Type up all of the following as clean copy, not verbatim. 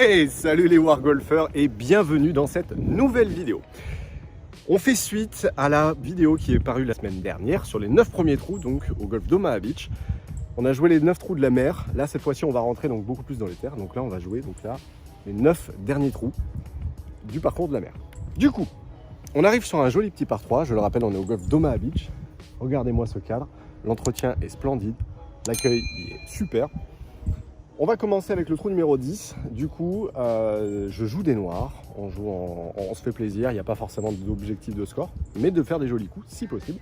Hey, salut les wargolfers et bienvenue dans cette nouvelle vidéo. On fait suite à la vidéo qui est parue la semaine dernière sur les 9 premiers trous donc au golf d'Omaha Beach. On a joué les 9 trous de la mer. Là cette fois-ci on va rentrer donc beaucoup plus dans les terres. Donc là on va jouer les 9 derniers trous du parcours de la mer. Du coup, on arrive sur un joli petit par 3. Je le rappelle, on est au golf d'Omaha Beach. Regardez-moi ce cadre. L'entretien est splendide. L'accueil est super. On va commencer avec le trou numéro 10. Du coup, je joue des noirs. On se fait plaisir. Il n'y a pas forcément d'objectif de score, mais de faire des jolis coups, si possible.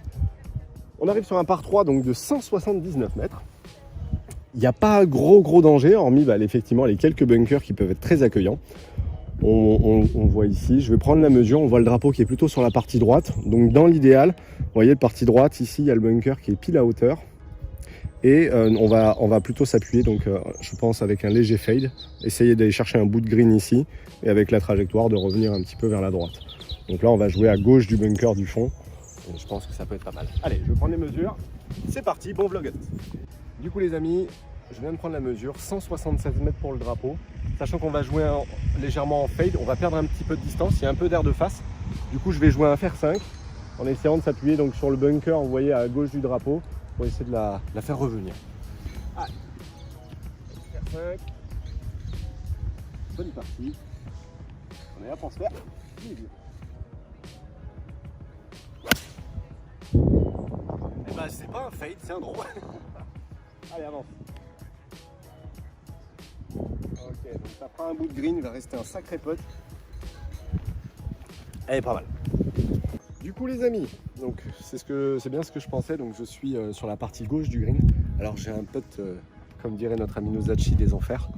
On arrive sur un par 3 donc de 179 mètres. Il n'y a pas gros danger, hormis effectivement les quelques bunkers qui peuvent être très accueillants. On voit ici, je vais prendre la mesure. On voit le drapeau qui est plutôt sur la partie droite. Donc dans l'idéal, vous voyez, le partie droite, ici, il y a le bunker qui est pile à hauteur. Et on va plutôt s'appuyer, donc je pense avec un léger fade, essayer d'aller chercher un bout de green ici, et avec la trajectoire de revenir un petit peu vers la droite. Donc là on va jouer à gauche du bunker du fond, et je pense que ça peut être pas mal. Allez, je vais prendre les mesures, c'est parti, bon vlog. Du coup les amis, je viens de prendre la mesure, 176 mètres pour le drapeau, sachant qu'on va jouer légèrement en fade, on va perdre un petit peu de distance, il y a un peu d'air de face, du coup je vais jouer un fer 5, en essayant de s'appuyer donc sur le bunker, vous voyez à gauche du drapeau, pour essayer de la faire revenir. Allez, faire 5. Bonne partie. On est là pour se faire plaisir. Et bah c'est pas un fade, c'est un draw. Allez, avance. Ok, donc ça prend un bout de green, il va rester un sacré putt. Elle est pas mal. Du coup les amis, donc c'est bien ce que je pensais, donc je suis sur la partie gauche du green. Alors j'ai un putt, comme dirait notre ami Nozachi, des enfers.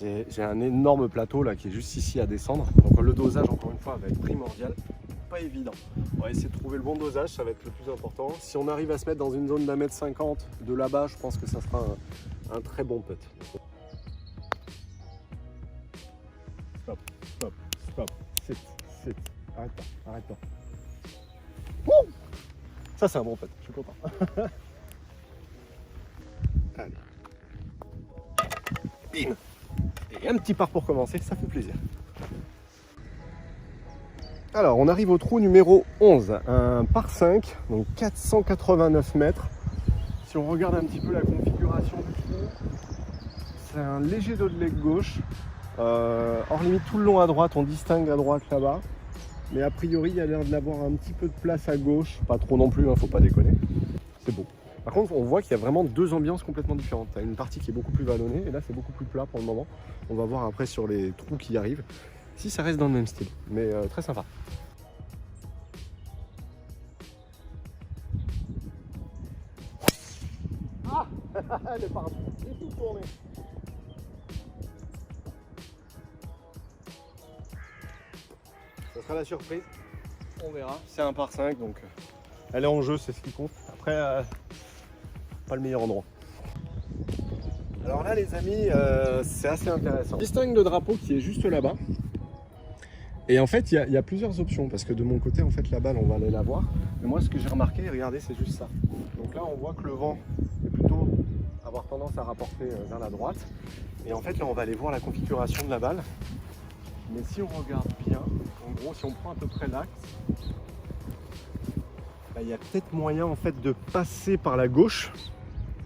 J'ai un énorme plateau là qui est juste ici à descendre, donc le dosage encore une fois va être primordial, pas évident. On va essayer de trouver le bon dosage, ça va être le plus important. Si on arrive à se mettre dans une zone d'1,50 m de là-bas, je pense que ça sera un très bon putt. Stop, sit, arrête pas. Ça c'est un bon putt, je suis content. Allez. Bim. Et un petit par pour commencer, ça fait plaisir. Alors on arrive au trou numéro 11, un par 5, donc 489 mètres. Si on regarde un petit peu la configuration du trou, c'est un léger dos de leg gauche. Hors limite tout le long à droite, on distingue à droite là-bas. Mais a priori, il y a l'air d'avoir un petit peu de place à gauche. Pas trop non plus, hein, faut pas déconner. C'est beau. Par contre, on voit qu'il y a vraiment deux ambiances complètement différentes. Tu as une partie qui est beaucoup plus vallonnée et là, c'est beaucoup plus plat pour le moment. On va voir après sur les trous qui arrivent si ça reste dans le même style. Mais très sympa. Ah elle est partie. C'est tout tourné. Ça sera la surprise. On verra. C'est un par 5 donc elle est en jeu, c'est ce qui compte. Après, pas le meilleur endroit. Alors là les amis, c'est assez intéressant. Je distingue le drapeau qui est juste là-bas. Et en fait, il y a plusieurs options parce que de mon côté, en fait, la balle, on va aller la voir. Mais moi, ce que j'ai remarqué, regardez, c'est juste ça. Donc là, on voit que le vent est plutôt avoir tendance à rapporter vers la droite. Et en fait, là, on va aller voir la configuration de la balle. Mais si on regarde bien, en gros, si on prend à peu près l'axe, il y a peut-être moyen en fait de passer par la gauche,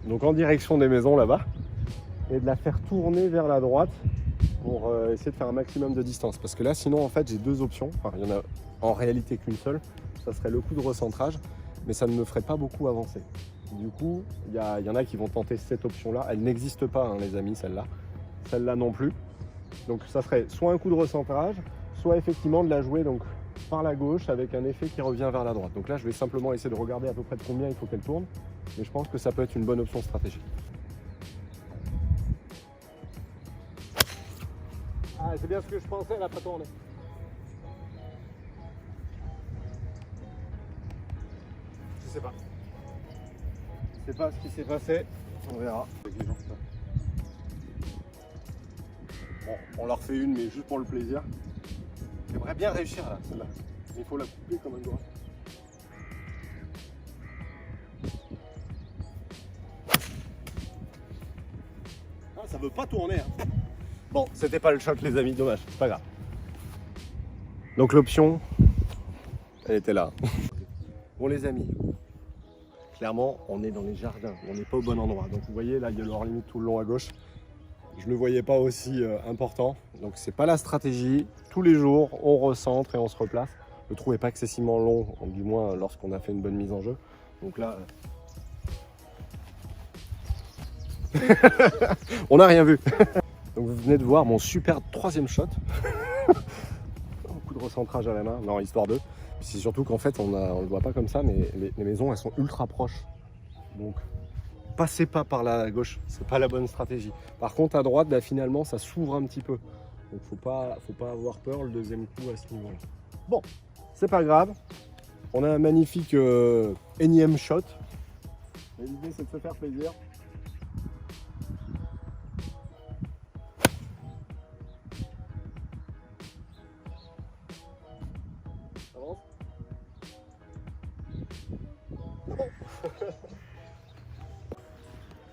donc en direction des maisons là-bas, et de la faire tourner vers la droite pour essayer de faire un maximum de distance. Parce que là, sinon, en fait, j'ai deux options. Enfin, il y en a en réalité qu'une seule. Ça serait le coup de recentrage, mais ça ne me ferait pas beaucoup avancer. Du coup, il y en a qui vont tenter cette option-là. Elle n'existe pas, hein, les amis, celle-là. Celle-là non plus. Donc ça serait soit un coup de recentrage, soit effectivement de la jouer donc par la gauche avec un effet qui revient vers la droite. Donc là je vais simplement essayer de regarder à peu près de combien il faut qu'elle tourne, mais je pense que ça peut être une bonne option stratégique. Ah, c'est bien ce que je pensais, elle n'a pas tourné. Je sais pas. Je sais pas ce qui s'est passé, on verra. Bon, on leur fait une, mais juste pour le plaisir. J'aimerais bien réussir là, celle-là. Mais il faut la couper comme un doigt. Ah, ça veut pas tourner. Hein. Bon, c'était pas le shot les amis, dommage, c'est pas grave. Donc l'option, elle était là. Bon les amis, clairement on est dans les jardins, on n'est pas au bon endroit. Donc vous voyez là il y a le hors limite tout le long à gauche. Je ne le voyais pas aussi important. Donc c'est pas la stratégie. Tous les jours on recentre et on se replace. Le trou n'est pas excessivement long, du moins lorsqu'on a fait une bonne mise en jeu. Donc là... on n'a rien vu. Donc vous venez de voir mon super troisième shot. Beaucoup de recentrage à la main, non, histoire d'eux. C'est surtout qu'en fait, on le voit pas comme ça, mais les maisons, elles sont ultra proches. Donc, passez pas par la gauche, c'est pas la bonne stratégie. Par contre, à droite, bah, finalement, ça s'ouvre un petit peu. Donc, faut pas avoir peur le deuxième coup à ce niveau-là. Bon, c'est pas grave. On a un magnifique énième shot. L'idée, c'est de se faire plaisir.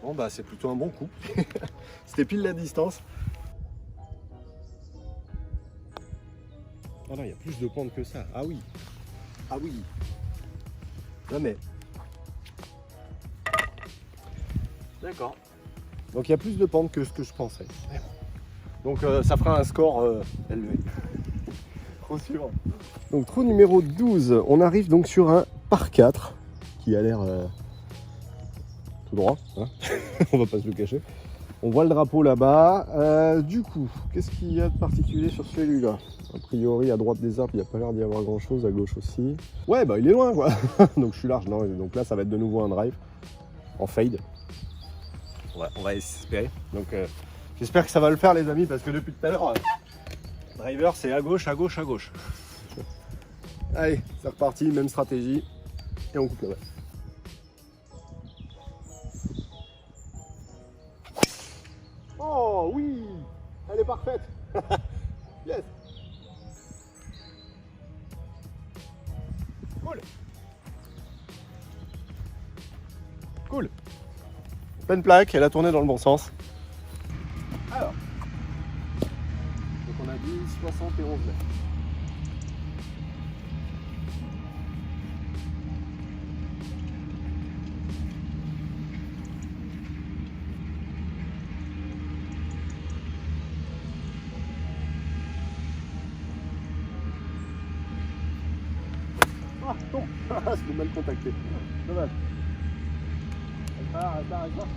Bon bah c'est plutôt un bon coup. C'était pile la distance. Ah non, il y a plus de pente que ça. Ah oui. Ah oui. Jamais. D'accord. Donc il y a plus de pente que ce que je pensais. Donc ça fera un score élevé. Trop sûr. Donc trou numéro 12. On arrive donc sur un par 4 qui a l'air tout droit. Hein. On va pas se le cacher. On voit le drapeau là-bas. Du coup, qu'est-ce qu'il y a de particulier sur celui-là? A priori, à droite des arbres, il n'y a pas l'air d'y avoir grand-chose. À gauche aussi. Ouais, bah il est loin, quoi. Donc je suis large. Non, donc là, ça va être de nouveau un drive en fade. On va espérer. Donc j'espère que ça va le faire, les amis, parce que depuis tout à l'heure, driver, c'est à gauche, à gauche, à gauche. Allez, c'est reparti, même stratégie. Et on coupe le reste. Oh oui, elle est parfaite. Yes. Cool. Cool. Pleine plaque, elle a tourné dans le bon sens. Alors, donc on a dit 71 mètres. Ah non, je l'ai mal contacté. Dommage. Elle part.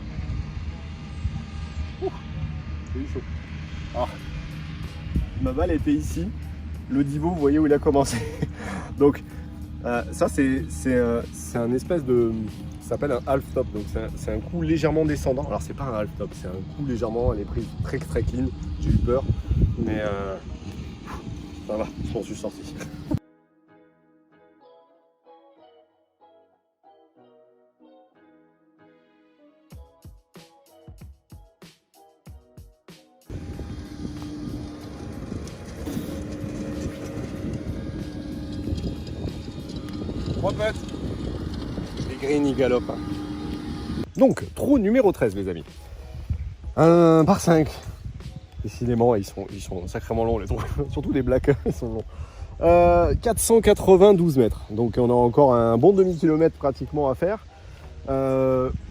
J'ai eu chaud. Ah. Ma balle était ici. Le divot, vous voyez où il a commencé. Donc, ça, c'est un espèce de... Ça s'appelle un half top. Donc, c'est un coup légèrement descendant. Alors, c'est pas un half top, c'est un coup légèrement. Elle est prise très très clean. J'ai eu peur. Mais ça va, je m'en suis sorti. Les greens y galopent. Donc, trou numéro 13, les amis. Un par 5. Décidément, ils sont sacrément longs, les trous. Surtout les blacks, ils sont longs. 492 mètres. Donc, on a encore un bon demi-kilomètre pratiquement à faire.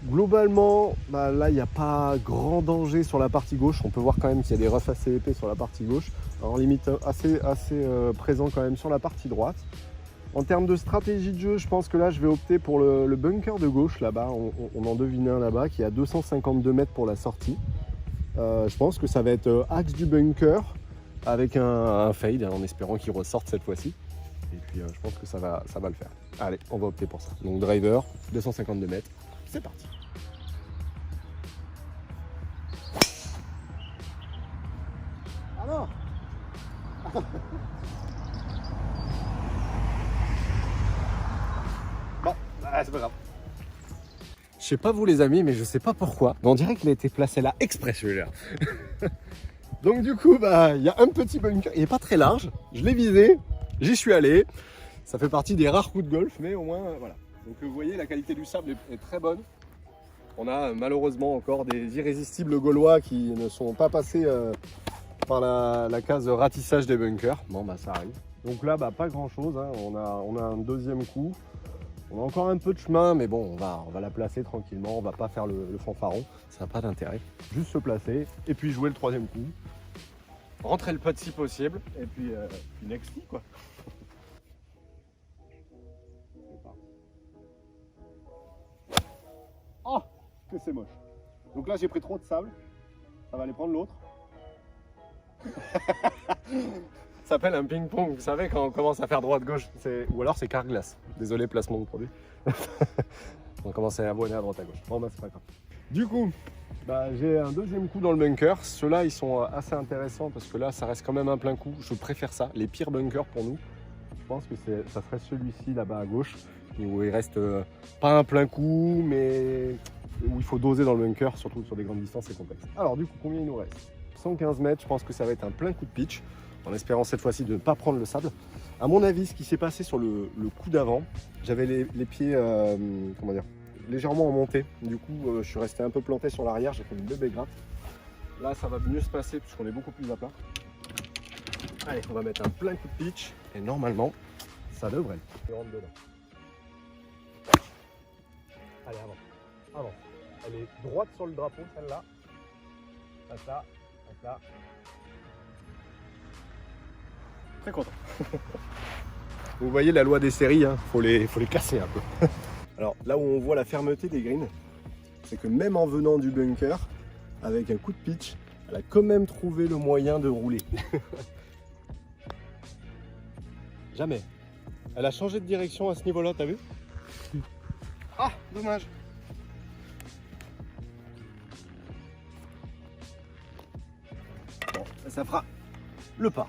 Globalement, bah, là, il n'y a pas grand danger sur la partie gauche. On peut voir quand même qu'il y a des roughs assez épais sur la partie gauche. Alors, limite assez présent quand même sur la partie droite. En termes de stratégie de jeu, je pense que là, je vais opter pour le bunker de gauche, là-bas. On en devine un là-bas, qui est à 252 mètres pour la sortie. Je pense que ça va être axe du bunker, avec un fade, en espérant qu'il ressorte cette fois-ci. Et puis, je pense que ça va le faire. Allez, on va opter pour ça. Donc, driver, 252 mètres. C'est parti. Ah non. Bon, c'est pas grave. Je sais pas vous les amis, mais je sais pas pourquoi. Mais on dirait qu'il a été placé là exprès celui-là. Donc du coup, bah, il y a un petit bunker. Il est pas très large. Je l'ai visé. J'y suis allé. Ça fait partie des rares coups de golf, mais au moins, voilà. Donc vous voyez, la qualité du sable est très bonne. On a malheureusement encore des irrésistibles gaulois qui ne sont pas passés par la case ratissage des bunkers. Bon bah ça arrive. Donc là pas grand chose, hein. On a un deuxième coup. On a encore un peu de chemin, mais bon, on va la placer tranquillement, on va pas faire le fanfaron, ça n'a pas d'intérêt. Juste se placer et puis jouer le troisième coup. Rentrer le putt si possible, et puis next tee quoi. Oh, que c'est moche. Donc là j'ai pris trop de sable, ça va aller prendre l'autre. Ça s'appelle un ping-pong, vous savez quand on commence à faire droite-gauche, ou alors c'est carglass. Désolé, placement de produit. On commence à abonner à droite à gauche. Bon bah c'est pas grave. Du coup, j'ai un deuxième coup dans le bunker. Ceux-là ils sont assez intéressants parce que là ça reste quand même un plein coup. Je préfère ça, les pires bunkers pour nous. Je pense que ça serait celui-ci là-bas à gauche, où il reste pas un plein coup, mais où il faut doser dans le bunker, surtout sur des grandes distances, c'est complexe. Alors du coup, combien il nous reste? 115 mètres, je pense que ça va être un plein coup de pitch, en espérant cette fois-ci de ne pas prendre le sable. À mon avis, ce qui s'est passé sur le coup d'avant, j'avais les pieds comment dire, légèrement en montée. Du coup, je suis resté un peu planté sur l'arrière, j'ai fait une bébé gratte. Là, ça va mieux se passer puisqu'on est beaucoup plus à plat. Allez, on va mettre un plein coup de pitch et normalement, ça devrait. Je rentre dedans. Allez, avance. Elle est droite sur le drapeau, celle-là. Là. Très content. Vous voyez la loi des séries, hein, faut les casser un peu. Alors là où on voit la fermeté des greens, c'est que même en venant du bunker, avec un coup de pitch, elle a quand même trouvé le moyen de rouler. Jamais. Elle a changé de direction à ce niveau-là, t'as vu? Ah, dommage. Bon, ça fera le par.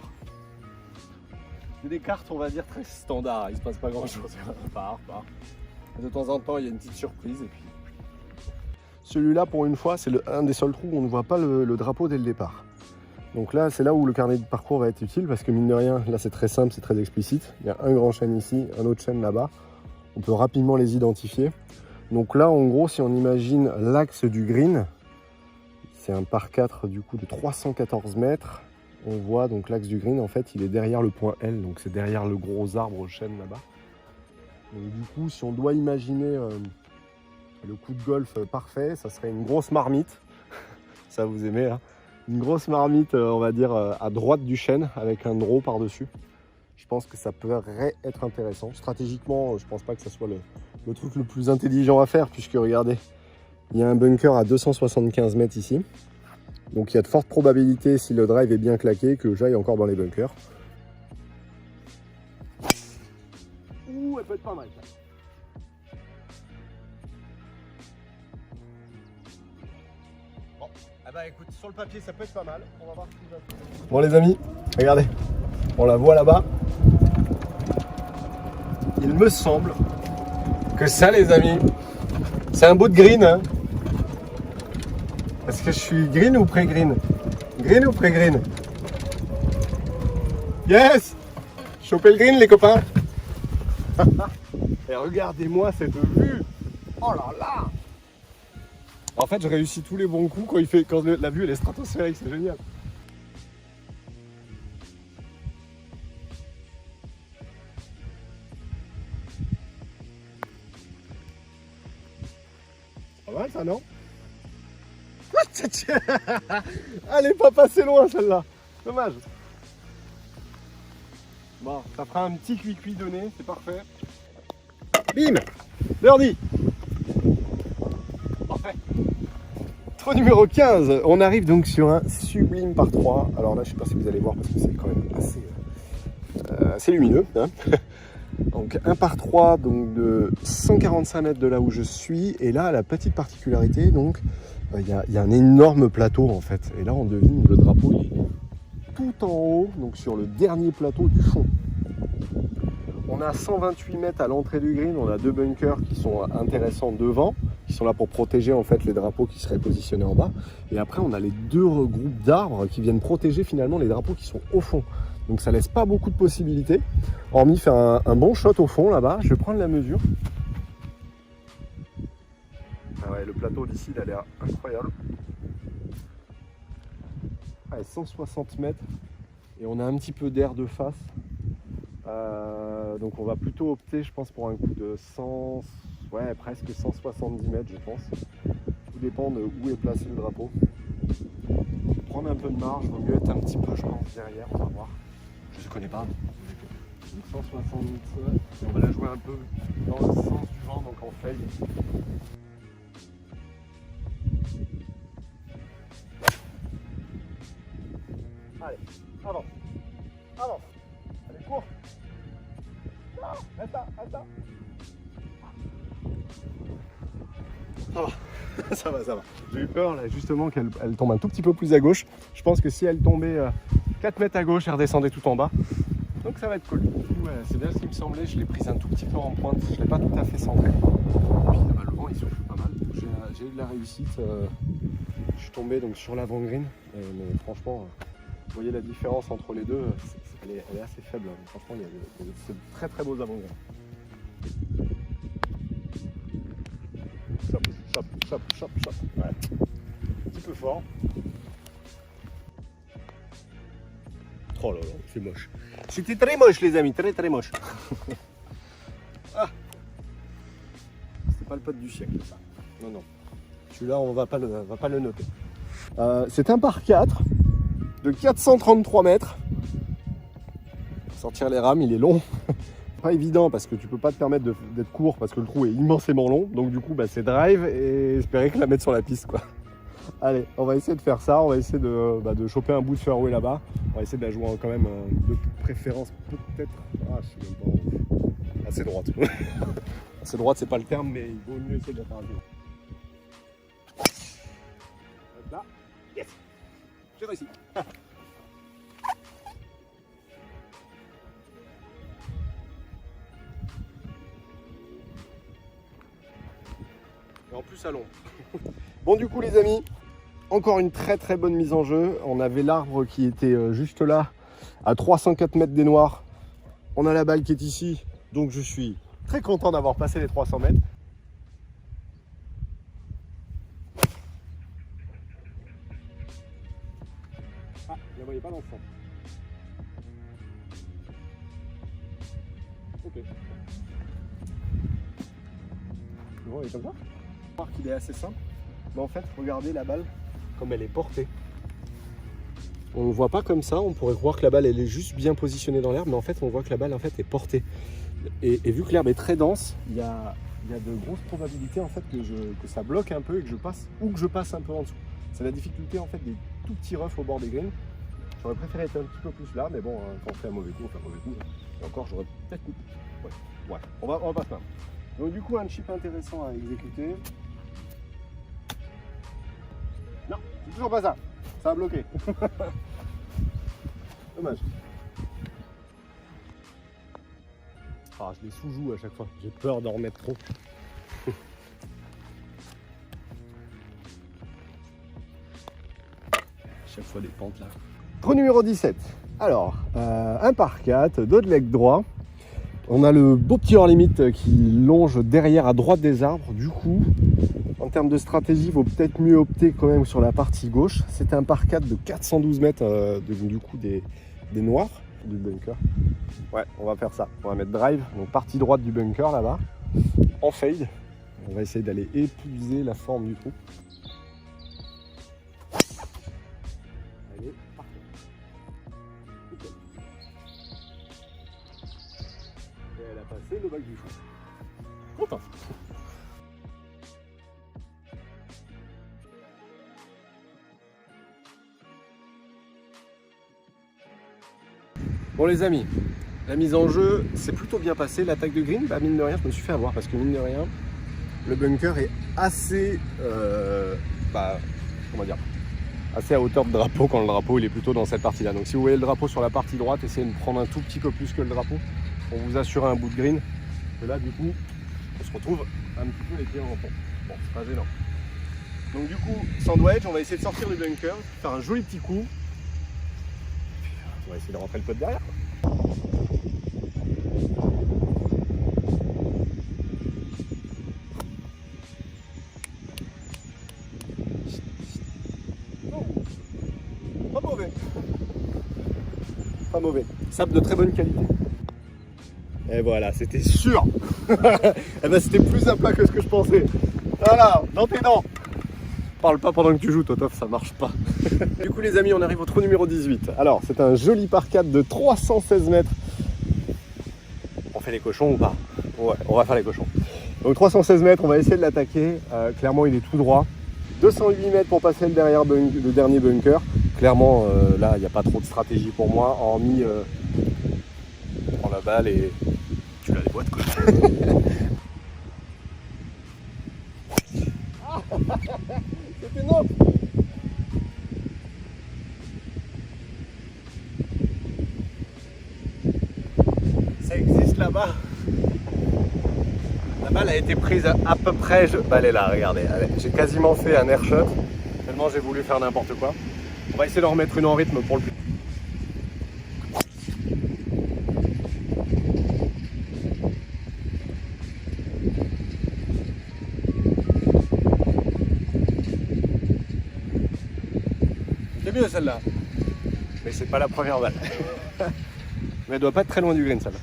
C'est des cartes, on va dire, très standards. Il se passe pas grand-chose. Par. De temps en temps, il y a une petite surprise. Et puis... Celui-là, pour une fois, c'est un des seuls trous où on ne voit pas le drapeau dès le départ. Donc là, c'est là où le carnet de parcours va être utile parce que mine de rien, là c'est très simple, c'est très explicite. Il y a un grand chêne ici, un autre chêne là-bas. On peut rapidement les identifier. Donc là, en gros, si on imagine l'axe du green, c'est un par 4 du coup de 314 mètres. On voit donc l'axe du green, en fait, il est derrière le point L, donc c'est derrière le gros arbre au chêne là-bas. Donc du coup, si on doit imaginer le coup de golf parfait, ça serait une grosse marmite. Ça vous aimez, hein? Une grosse marmite, on va dire, à droite du chêne, avec un draw par-dessus. Je pense que ça pourrait être intéressant. Stratégiquement, je pense pas que ça soit le truc le plus intelligent à faire, puisque regardez, il y a un bunker à 275 mètres ici. Donc il y a de fortes probabilités, si le drive est bien claqué, que j'aille encore dans les bunkers. Ouh, elle peut être pas mal. Bon, ah bah écoute, sur le papier, ça peut être pas mal. On va voir ce qu'il va faire. Bon les amis, regardez, on la voit là-bas. Il me semble que ça, les amis, c'est un bout de green, hein. Est-ce que je suis green ou pré-green? Green ou pré-green? Yes! Chopez le green, les copains! Et regardez-moi cette vue! Oh là là! En fait, je réussis tous les bons coups quand la vue elle est stratosphérique, c'est génial. C'est pas mal ça, non? Elle est pas passée loin celle-là. Dommage. Bon, ça fera un petit cuit donné, c'est parfait. Bim! Birdie! Parfait. Trou numéro 15. On arrive donc sur un sublime par 3. Alors là, je sais pas si vous allez voir parce que c'est quand même assez lumineux. Hein. Donc un par 3 donc de 145 mètres de là où je suis. Et là, la petite particularité, donc, il y a un énorme plateau en fait. Et là, on devine le drapeau il est tout en haut, donc sur le dernier plateau du fond. On a 128 mètres à l'entrée du green. On a deux bunkers qui sont intéressants devant, qui sont là pour protéger en fait les drapeaux qui seraient positionnés en bas. Et après, on a les deux groupes d'arbres qui viennent protéger finalement les drapeaux qui sont au fond. Donc ça laisse pas beaucoup de possibilités, hormis faire un bon shot au fond là-bas. Je vais prendre la mesure. Ah ouais, le plateau d'ici il a l'air incroyable. Ah, ouais, 160 mètres et on a un petit peu d'air de face. Donc on va plutôt opter, je pense, pour un coup de 100, ouais, presque 170 mètres, je pense. Tout dépend de où est placé le drapeau. Prendre un peu de marge, vaut mieux être un petit peu, je pense, derrière, on va voir. Je ne connais pas. Donc 170, on va la jouer un peu dans le sens du vent, donc en fade. Allez, avance, avance, allez, cours. Non, reste là, reste là. Ça va, ça va, ça va. J'ai eu peur là justement qu'elle tombe un tout petit peu plus à gauche. Je pense que si elle tombait 4 mètres à gauche, elle redescendait tout en bas. Donc ça va être cool. Ouais, c'est bien ce qui me semblait, je l'ai prise un tout petit peu en pointe, je ne l'ai pas tout à fait centrée. Puis le vent il souffle pas mal. J'ai eu de la réussite. Je suis tombé donc sur l'avant-green. Mais franchement, vous voyez la différence entre les deux, elle est assez faible. Franchement, il y a de très très beaux avant-greens. Chop. Ouais. Un petit peu fort. Oh là là, c'est moche. C'était très moche les amis, très très moche. Ah. C'est pas le pote du siècle ça. Non, non. Celui-là on va pas le noter. C'est un par 4 de 433 mètres. Sortir les rames, il est long. Pas évident parce que tu peux pas te permettre d'être court parce que le trou est immensément long. Donc du coup c'est drive et espérer que la mettre sur la piste quoi. Allez, on va essayer de faire ça, on va essayer de choper un bout de fairway là-bas. On va essayer de la jouer quand même de préférence peut-être. Ah, je sais même pas. Assez droite. Assez droite, c'est pas le terme, mais il vaut mieux essayer de la faire un peu. Là, yes, j'ai réussi. Et en plus à long. Bon du coup les amis, encore une très très bonne mise en jeu. On avait l'arbre qui était juste là, à 304 mètres des noirs. On a la balle qui est ici, donc je suis très content d'avoir passé les 300 mètres. Ah, je la voyais pas dans le fond. Ok. Le vent est comme ça. Je crois qu'il est assez simple. Mais en fait, regardez la balle comme elle est portée. On ne le voit pas comme ça, on pourrait croire que la balle elle est juste bien positionnée dans l'herbe, mais en fait on voit que la balle en fait est portée. Et vu que l'herbe est très dense, il y a de grosses probabilités en fait que ça bloque un peu et que je passe ou que je passe un peu en dessous. C'est la difficulté en fait des tout petits roughs au bord des greens. J'aurais préféré être un petit peu plus là, mais bon, quand on fait un mauvais coup, on fait un mauvais coup. Et encore, j'aurais peut-être... Ouais, on va pas se plaindre. Donc du coup, un chip intéressant à exécuter. Non, c'est toujours pas ça. Ça a bloqué. Dommage. Ah, je les sous-joue à chaque fois. J'ai peur d'en remettre trop. Chaque fois des pentes là. Trou numéro 17. Alors, un par 4, dos de leg droit. On a le beau petit hors limite qui longe derrière à droite des arbres. Du coup, en termes de stratégie, il vaut peut-être mieux opter quand même sur la partie gauche. C'est un par 4 de 412 mètres du coup des noirs du bunker. Ouais, on va faire ça. On va mettre drive, donc partie droite du bunker là-bas, en fade. On va essayer d'aller épouser la forme du trou. Allez, parfait. Nickel. Et elle a passé le bac du fond. Content. Bon les amis, la mise en jeu s'est plutôt bien passée. L'attaque de green, bah, mine de rien, je me suis fait avoir parce que mine de rien, le bunker est assez, comment dire, assez à hauteur de drapeau quand le drapeau il est plutôt dans cette partie-là. Donc si vous voyez le drapeau sur la partie droite, essayez de prendre un tout petit peu plus que le drapeau pour vous assurer un bout de green. Et là, du coup, on se retrouve un petit peu les pieds en fond. Bon, c'est pas gênant. Donc du coup, sandwich, on va essayer de sortir du bunker, faire un joli petit coup. On va essayer de rentrer le pot derrière. Oh, pas mauvais. mauvais. Sable de très bonne qualité. Et voilà, c'était sûr. Et ben c'était plus à plat que ce que je pensais. Voilà, dans tes dents. Parle pas pendant que tu joues, Totof, ça marche pas. Du coup les amis, on arrive au trou numéro 18. Alors, c'est un joli par 4 de 316 mètres. On fait les cochons ou pas? Ouais, on va faire les cochons. Donc 316 mètres, on va essayer de l'attaquer. Clairement, il est tout droit. 208 mètres pour passer le dernier bunker. Clairement, là, il n'y a pas trop de stratégie pour moi, hormis tu prends la balle et tu la déboîtes, quoi. C'est énorme. Ça existe là-bas. La balle a été prise à peu près, elle est là, regardez, j'ai quasiment fait un air shot, tellement j'ai voulu faire n'importe quoi. On va essayer de remettre une en rythme pour le plus. C'est mieux celle-là, mais c'est pas la première balle. Mais elle doit pas être très loin du green celle-là.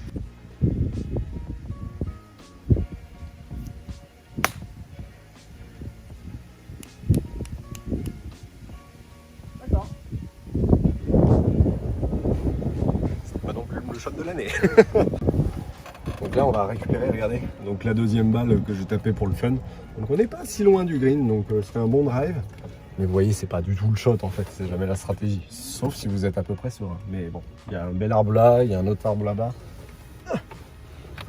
Le shot de l'année. Donc là on va récupérer, regardez, donc la deuxième balle que j'ai tapée pour le fun. Donc on n'est pas si loin du green, donc c'était un bon drive. Mais vous voyez, c'est pas du tout le shot en fait, c'est jamais la stratégie. Sauf si vous êtes à peu près serein. Mais bon, il y a un bel arbre là, il y a un autre arbre là-bas.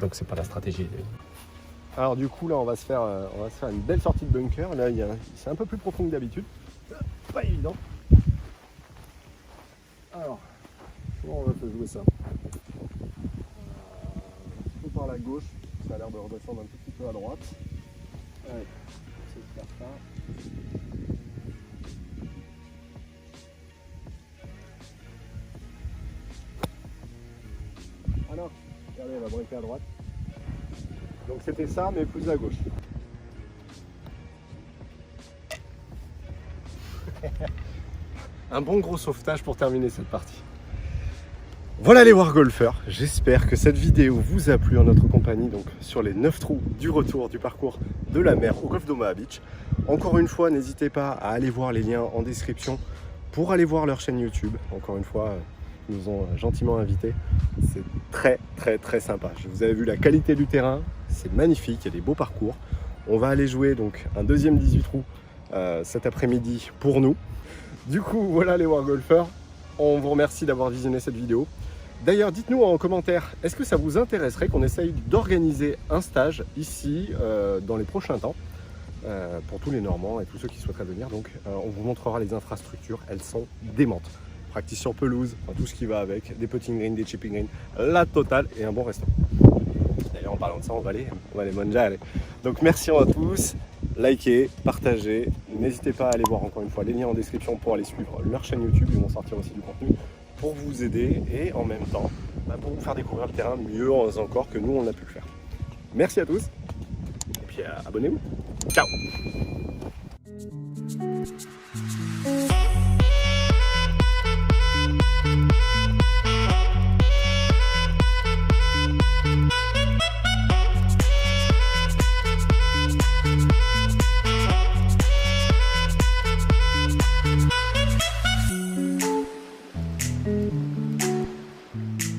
Donc c'est pas la stratégie. Alors du coup là on va se faire une belle sortie de bunker. Là c'est un peu plus profond que d'habitude. Pas évident. Alors, comment on va se jouer ça? Par la gauche, ça a l'air de redescendre un tout petit peu à droite. Allez, c'est de faire ça. Ah non, regardez, elle va briquer à droite. Donc c'était ça, mais plus à gauche. Un bon gros sauvetage pour terminer cette partie. Voilà les wargolfers, j'espère que cette vidéo vous a plu en notre compagnie donc sur les 9 trous du retour du parcours de la mer au golf d'Omaha Beach. Encore une fois, n'hésitez pas à aller voir les liens en description pour aller voir leur chaîne YouTube. Encore une fois, ils nous ont gentiment invités. C'est très sympa. Vous avez vu la qualité du terrain, c'est magnifique, il y a des beaux parcours. On va aller jouer donc un deuxième 18 trous cet après-midi pour nous. Du coup, voilà les wargolfers, on vous remercie d'avoir visionné cette vidéo. D'ailleurs, dites-nous en commentaire, est-ce que ça vous intéresserait qu'on essaye d'organiser un stage ici dans les prochains temps pour tous les Normands et tous ceux qui souhaiteraient venir. Donc on vous montrera les infrastructures, elles sont démentes. Practice sur pelouse, enfin, tout ce qui va avec, des putting greens, des chipping greens, la totale et un bon restaurant. D'ailleurs en parlant de ça, on va aller manger. Donc merci à tous, likez, partagez, n'hésitez pas à aller voir encore une fois les liens en description pour aller suivre leur chaîne YouTube, ils vont sortir aussi du contenu pour vous aider et en même temps pour vous faire découvrir le terrain mieux encore que nous on a pu le faire. Merci à tous et puis abonnez-vous. Ciao.